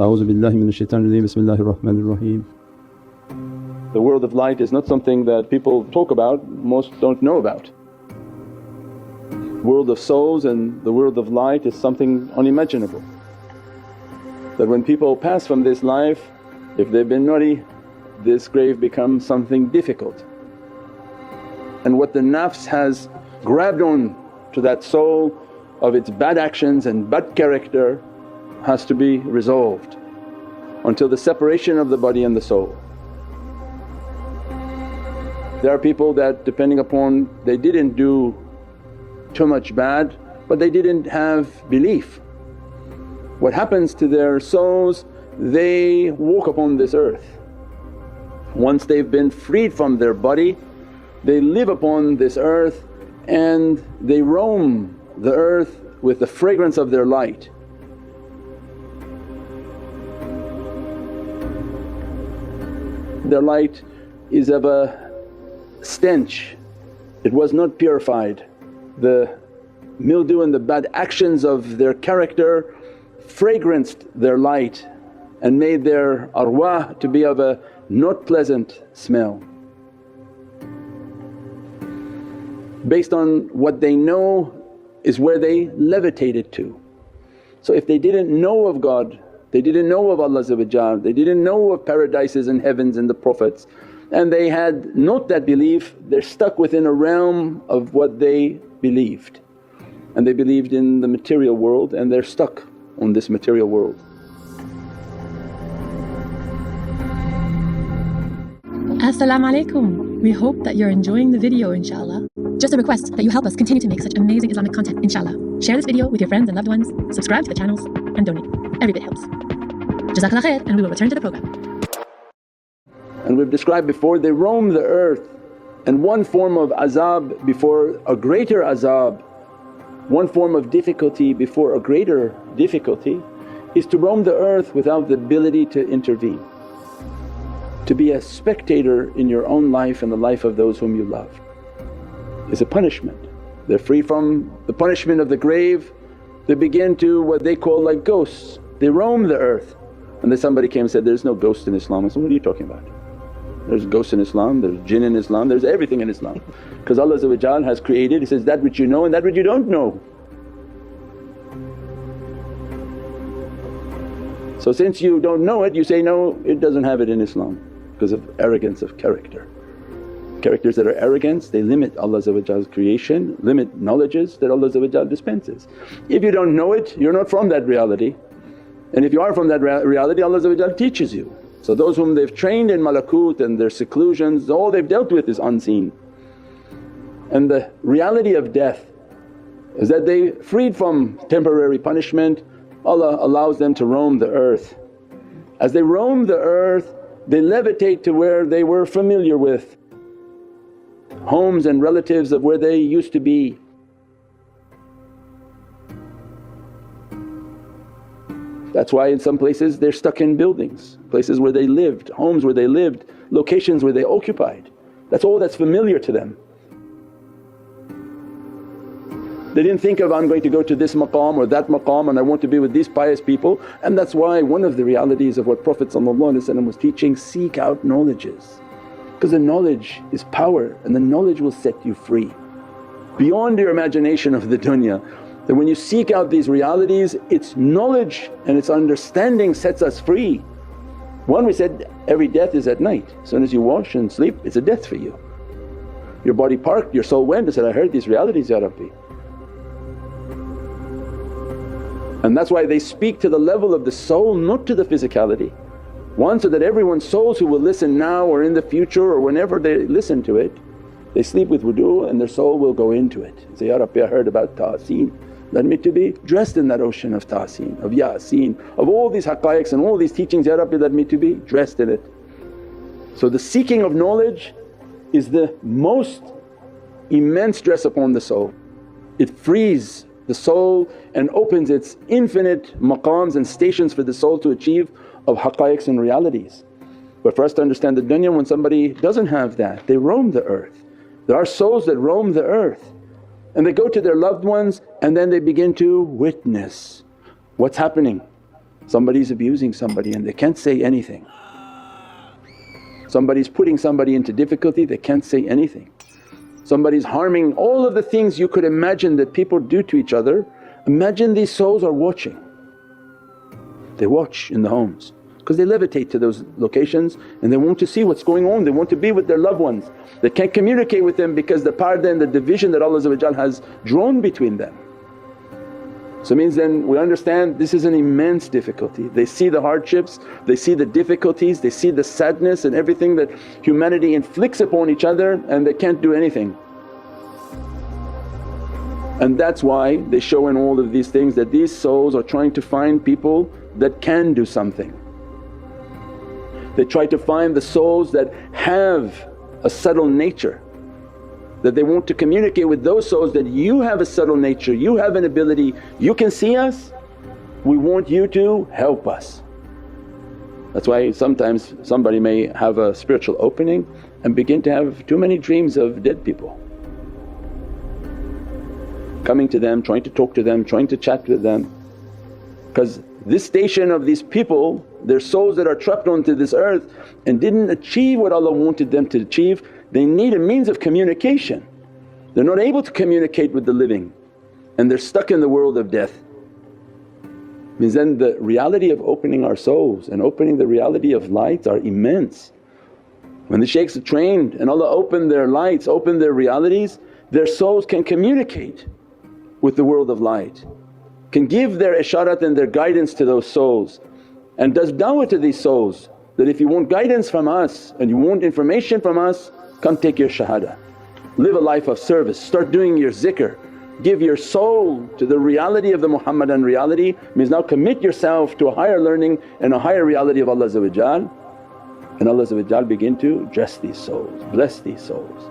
A'udhu billahi minash shaitanir rajeem. Bismillahir Rahmanir Rahim. The world of light is not something that people talk about, most don't know about. World of souls and the world of light is something unimaginable. That when people pass from this life, if they've been naughty, this grave becomes something difficult. And what the nafs has grabbed on to that soul of its bad actions and bad character has to be resolved until the separation of the body and the soul. There are people that depending upon they didn't do too much bad but they didn't have belief. What happens to their souls, they walk upon this earth. Once they've been freed from their body, they live upon this earth and they roam the earth with the fragrance of their light. Their light is of a stench, it was not purified. The mildew and the bad actions of their character fragranced their light and made their arwah to be of a not pleasant smell. Based on what they know is where they levitated to. So if they didn't know of God, they didn't know of Allah, they didn't know of paradises and heavens and the Prophets, and they had not that belief, they're stuck within a realm of what they believed. And they believed in the material world and they're stuck on this material world. As-salamu alaykum. We hope that you're enjoying the video inshaAllah. Just a request that you help us continue to make such amazing Islamic content inshaAllah. Share this video with your friends and loved ones, subscribe to the channels and donate. Every bit helps. Jazakallah khair, and we will return to the program. And we've described before, they roam the earth and one form of azab before a greater azab, one form of difficulty before a greater difficulty is to roam the earth without the ability to intervene. To be a spectator in your own life and the life of those whom you love is a punishment. They're free from the punishment of the grave, they begin to what they call like ghosts, they roam the earth. And then somebody came and said, there's no ghost in Islam. I said, what are you talking about? There's ghosts in Islam, there's jinn in Islam, there's everything in Islam. Because Allah has created, He says, that which you know and that which you don't know. So since you don't know it, you say, no, it doesn't have it in Islam because of arrogance of character. Characters that are arrogant, they limit Allah's creation, limit knowledges that Allah dispenses. If you don't know it, you're not from that reality, and if you are from that reality, Allah teaches you. So those whom they've trained in malakut and their seclusions, all they've dealt with is unseen. And the reality of death is that they freed from temporary punishment, Allah allows them to roam the earth. As they roam the earth, they levitate to where they were familiar with, homes and relatives of where they used to be. That's why in some places they're stuck in buildings, places where they lived, homes where they lived, locations where they occupied. That's all that's familiar to them. They didn't think of, I'm going to go to this maqam or that maqam and I want to be with these pious people. And that's why one of the realities of what Prophet was teaching, seek out knowledges. Because the knowledge is power and the knowledge will set you free beyond your imagination of the dunya. That when you seek out these realities, it's knowledge and its understanding sets us free. One, we said every death is at night, as soon as you wash and sleep it's a death for you. Your body parked, your soul went and said, I heard these realities Ya Rabbi. And that's why they speak to the level of the soul, not to the physicality. One, so that everyone's souls who will listen now or in the future or whenever they listen to it, they sleep with wudu and their soul will go into it. Say, Ya Rabbi, I heard about Tahseen, let me to be dressed in that ocean of Tahseen, of Yasin, of all these haqqaiqs and all these teachings, Ya Rabbi, let me to be dressed in it. So the seeking of knowledge is the most immense dress upon the soul. It frees the soul and opens its infinite maqams and stations for the soul to achieve of haqqaiqs and realities. But for us to understand the dunya, when somebody doesn't have that, they roam the earth. There are souls that roam the earth and they go to their loved ones and then they begin to witness what's happening. Somebody's abusing somebody and they can't say anything. Somebody's putting somebody into difficulty, they can't say anything. Somebody's harming all of the things you could imagine that people do to each other. Imagine these souls are watching. They watch in the homes because they levitate to those locations and they want to see what's going on, they want to be with their loved ones. They can't communicate with them because the parda and the division that Allah has drawn between them. So it means then we understand this is an immense difficulty. They see the hardships, they see the difficulties, they see the sadness and everything that humanity inflicts upon each other and they can't do anything. And that's why they show in all of these things that these souls are trying to find people that can do something. They try to find the souls that have a subtle nature, that they want to communicate with those souls that you have a subtle nature, you have an ability, you can see us, we want you to help us. That's why sometimes somebody may have a spiritual opening and begin to have too many dreams of dead people. Coming to them, trying to talk to them, trying to chat with them. Because this station of these people, they're souls that are trapped onto this earth and didn't achieve what Allah wanted them to achieve, they need a means of communication. They're not able to communicate with the living and they're stuck in the world of death. Means then the reality of opening our souls and opening the reality of lights are immense. When the shaykhs are trained and Allah opened their lights, opened their realities, their souls can communicate with the world of light, can give their isharat and their guidance to those souls and does da'wah to these souls that if you want guidance from us and you want information from us, come take your shahada. Live a life of service, start doing your zikr, give your soul to the reality of the Muhammadan reality, means now commit yourself to a higher learning and a higher reality of Allah, and Allah begin to dress these souls, bless these souls.